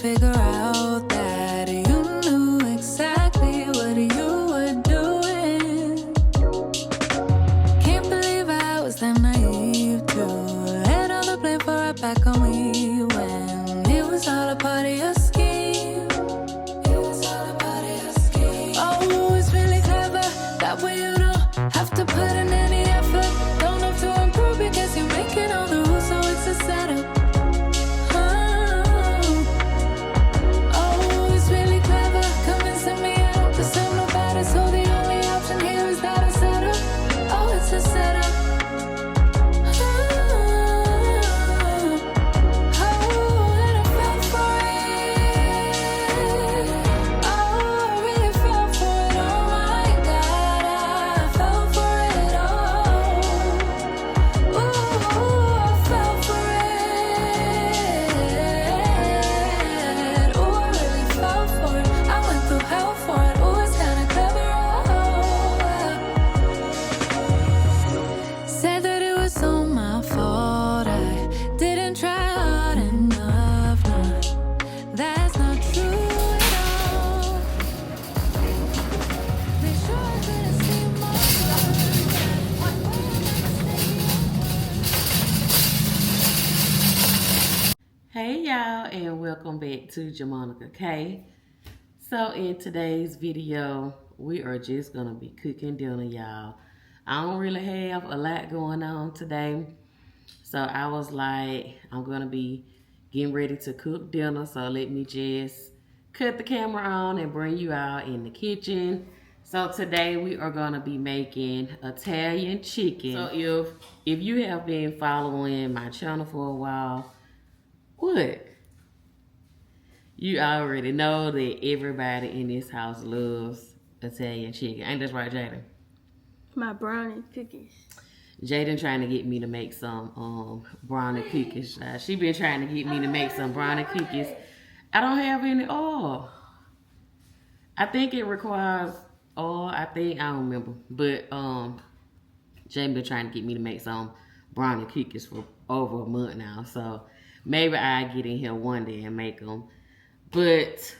figure out that you knew exactly what you were doing. Can't believe I was that naive to let all the blame for it back on me when it was all a part of your scheme. It was all a part of your scheme. Oh, it's really clever that way you don't have to put in any effort. Don't have to improve because you're making all the rules, so it's a setup. Hey y'all, and welcome back to Jemonica K. So in today's video, we are just gonna be cooking dinner, y'all. I don't really have a lot going on today, so I was like, I'm gonna be getting ready to cook dinner, so let me just cut the camera on and bring you out in the kitchen. So today we are gonna be making Italian chicken. So if you have been following my channel for a while, what? You already know that everybody in this house loves Italian chicken. Ain't that right, Jaden? My brownie cookies. Jaden trying to get me to make some brownie cookies. She been trying to get me to make some brownie cookies. I don't have any oil. I think it requires oil. I don't remember. But Jaden been trying to get me to make some brownie cookies for over a month now. So maybe I get in here one day and make them. But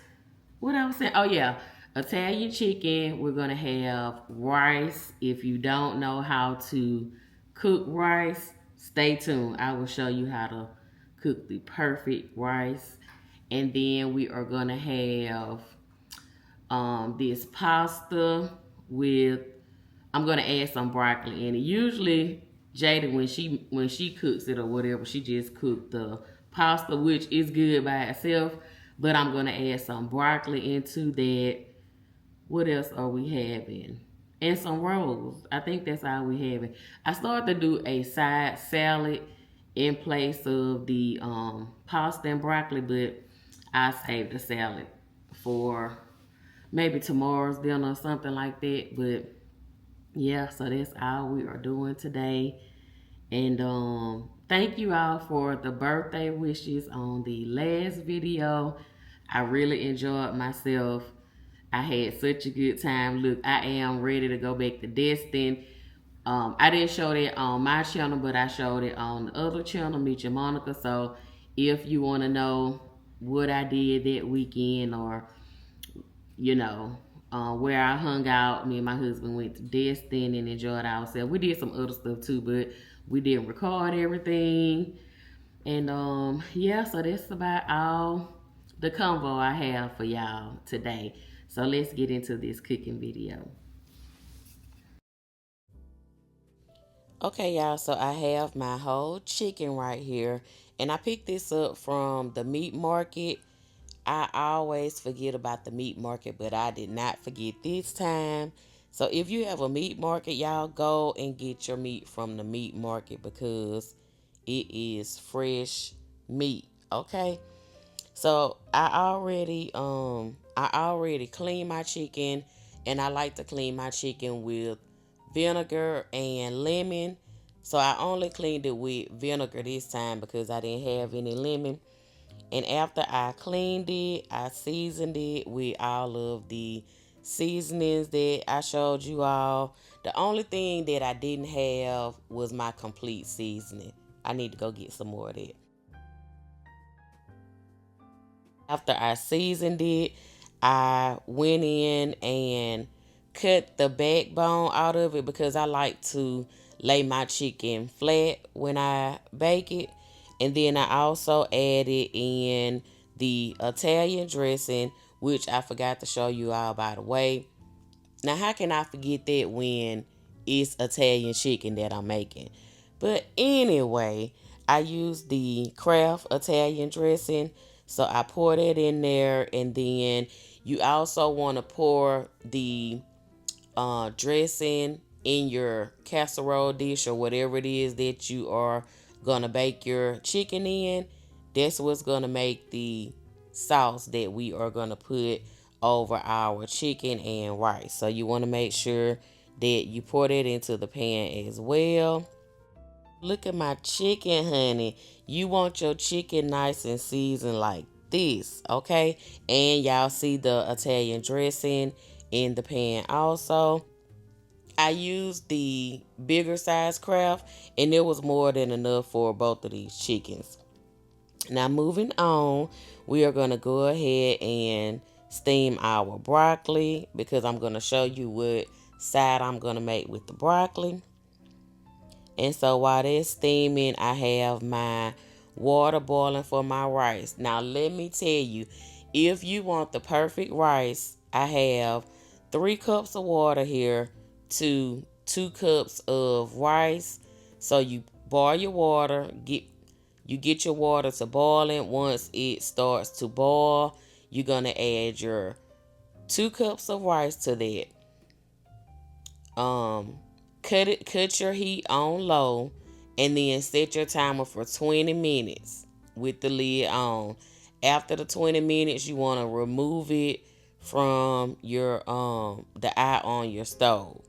what I was saying, oh yeah, Italian chicken. We're gonna have rice. If you don't know how to cook rice, stay tuned. I will show you how to cook the perfect rice. And then we are gonna have this pasta with, I'm gonna add some broccoli in it. Usually Jada, when she cooks it or whatever, she just cooked the pasta, which is good by itself. But I'm gonna add some broccoli into that. What else are we having? And some rolls. I think that's all we having. I started to do a side salad in place of the pasta and broccoli, but I saved the salad for maybe tomorrow's dinner or something like that. But yeah, so that's all we are doing today. And thank you all for the birthday wishes on the last video. I really enjoyed myself. I had such a good time. Look, I am ready to go back to Destin. I didn't show that on my channel, but I showed it on the other channel, Meech and Monica. So if you want to know what I did that weekend, or you know, where I hung out, me and my husband went to Destin and enjoyed ourselves. We did some other stuff too, but we didn't record everything. And yeah, so that's about all the convo I have for y'all today. So let's get into this cooking video. Okay, y'all, so I have my whole chicken right here, and I picked this up from the meat market. I always forget about the meat market, but I did not forget this time. So if you have a meat market, y'all go and get your meat from the meat market because it is fresh meat, okay? So I already cleaned my chicken, and I like to clean my chicken with vinegar and lemon. So I only cleaned it with vinegar this time because I didn't have any lemon. And after I cleaned it, I seasoned it with all of the seasonings that I showed you all. The only thing that I didn't have was my complete seasoning. I need to go get some more of that. After I seasoned it, I went in and cut the backbone out of it because I like to lay my chicken flat when I bake it. And then I also added in the Italian dressing, which I forgot to show you all by the way. Now, how can I forget that when it's Italian chicken that I'm making? But anyway, I used the Kraft Italian dressing. So I pour that in there. And then you also want to pour the dressing in your casserole dish or whatever it is that you are going to bake your chicken in. That's what's going to make the sauce that we are going to put over our chicken and rice. So you want to make sure that you pour that into the pan as well. Look at my chicken, honey. You want your chicken nice and seasoned like this, okay? And y'all see the Italian dressing in the pan also. I used the bigger size Kraft, and it was more than enough for both of these chickens. Now moving on, we are going to go ahead and steam our broccoli because I'm going to show you what side I'm going to make with the broccoli. And so while that's steaming, I have my water boiling for my rice. Now let me tell you, if you want the perfect rice, I have 3 cups of water here to 2 cups of rice. So you boil your water, get your water to boiling. Once it starts to boil, you're gonna add your 2 cups of rice to that. Cut your heat on low, and then set your timer for 20 minutes with the lid on. After the 20 minutes, you want to remove it from your the eye on your stove.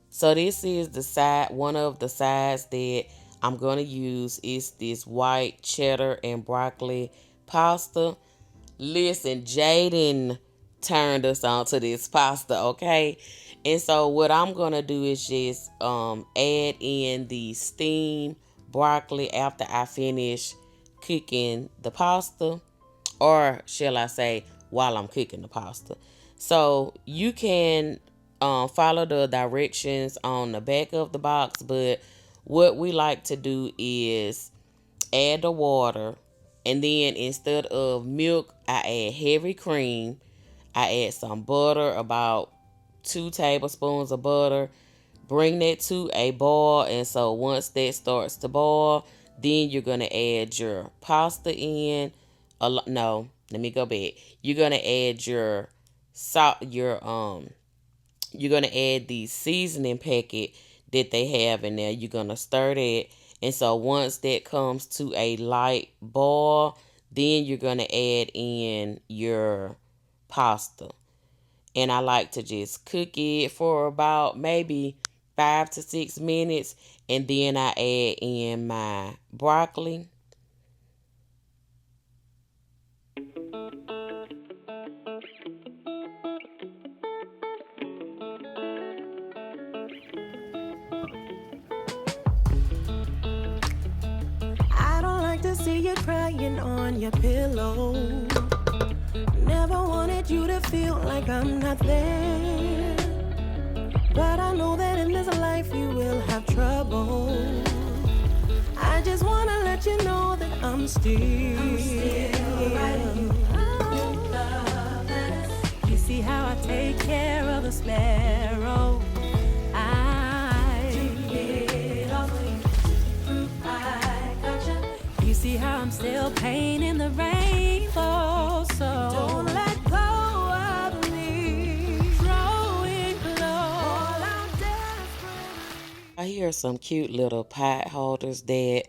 So this is the side, one of the sides that I'm going to use is this white cheddar and broccoli pasta. Listen, Jaden turned us on to this pasta, okay? And so what I'm going to do is just add in the steamed broccoli after I finish cooking the pasta. Or shall I say, while I'm cooking the pasta. So you can follow the directions on the back of the box, but what we like to do is add the water, and then instead of milk, I add heavy cream. I add some butter, about 2 tablespoons of butter. Bring that to a boil, and so once that starts to boil, then you're gonna add your pasta in. No, let me go back. You're gonna add your salt. You're gonna add the seasoning packet that they have in there. You're gonna stir that, and so once that comes to a light boil, then you're gonna add in your pasta. And I like to just cook it for about maybe 5 to 6 minutes, and then I add in my broccoli. I don't like to see you crying on your pillow. Never wanted you to feel like I'm not there. But I know that in this life you will have trouble. I just wanna let you know that I'm still writing you love letters. You see how I take care of the sparrow. You see how I'm still painting the rainbow, so don't let go of me. Growing close. I hear some cute little pot holders that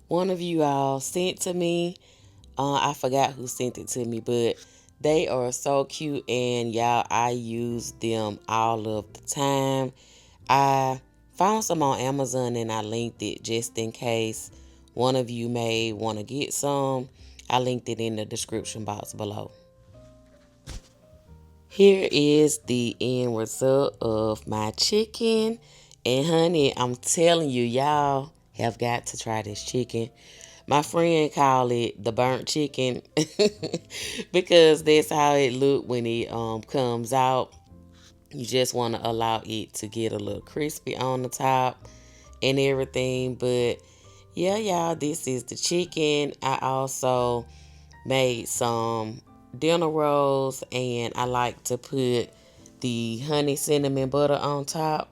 one of you all sent to me. I forgot who sent it to me, but they are so cute, and y'all, I use them all of the time. I found some on Amazon and I linked it just in case one of you may want to get some. I linked it in the description box below. Here is the end result of my chicken. And honey, I'm telling you, y'all have got to try this chicken My friend call it the burnt chicken because that's how it look when it comes out. You just want to allow it to get a little crispy on the top and everything. But yeah, y'all, this is the chicken. I also made some dinner rolls, and I like to put the honey cinnamon butter on top.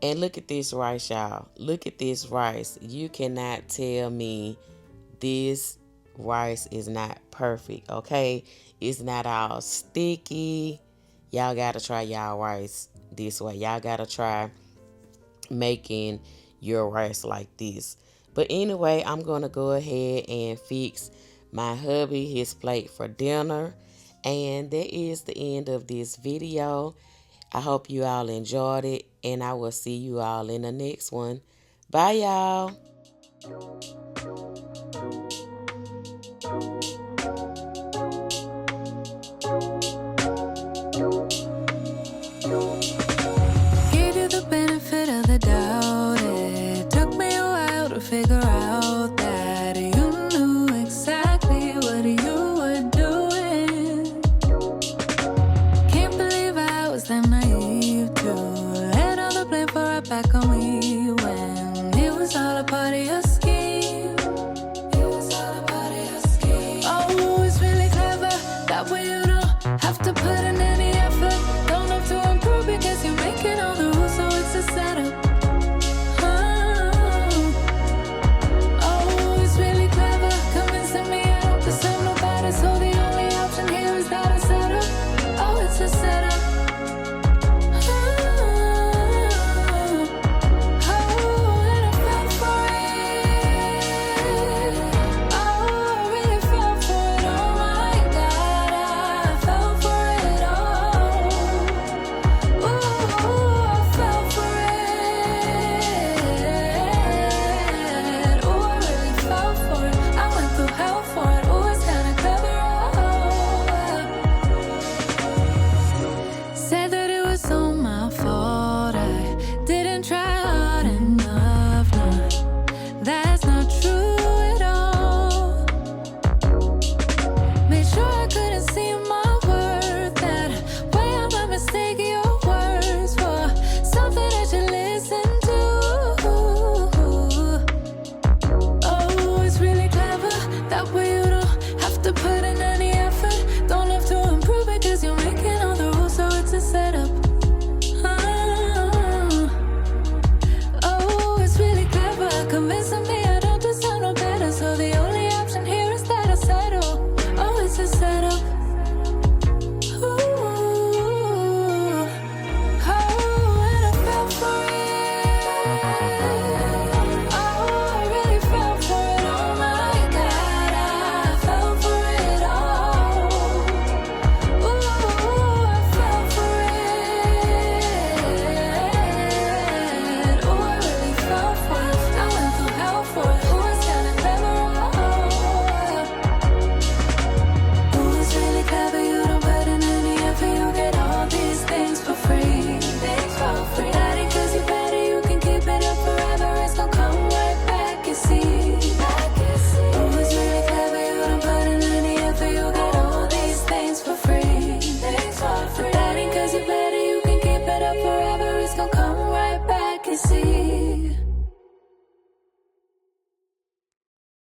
And look at this rice, y'all. Look at this rice. You cannot tell me this rice is not perfect, okay? It's not all sticky. Y'all gotta try y'all rice this way. Y'all gotta try making your rice like this. But anyway, I'm gonna go ahead and fix my hubby his plate for dinner. And that is the end of this video. I hope you all enjoyed it, and I will see you all in the next one. Bye, y'all.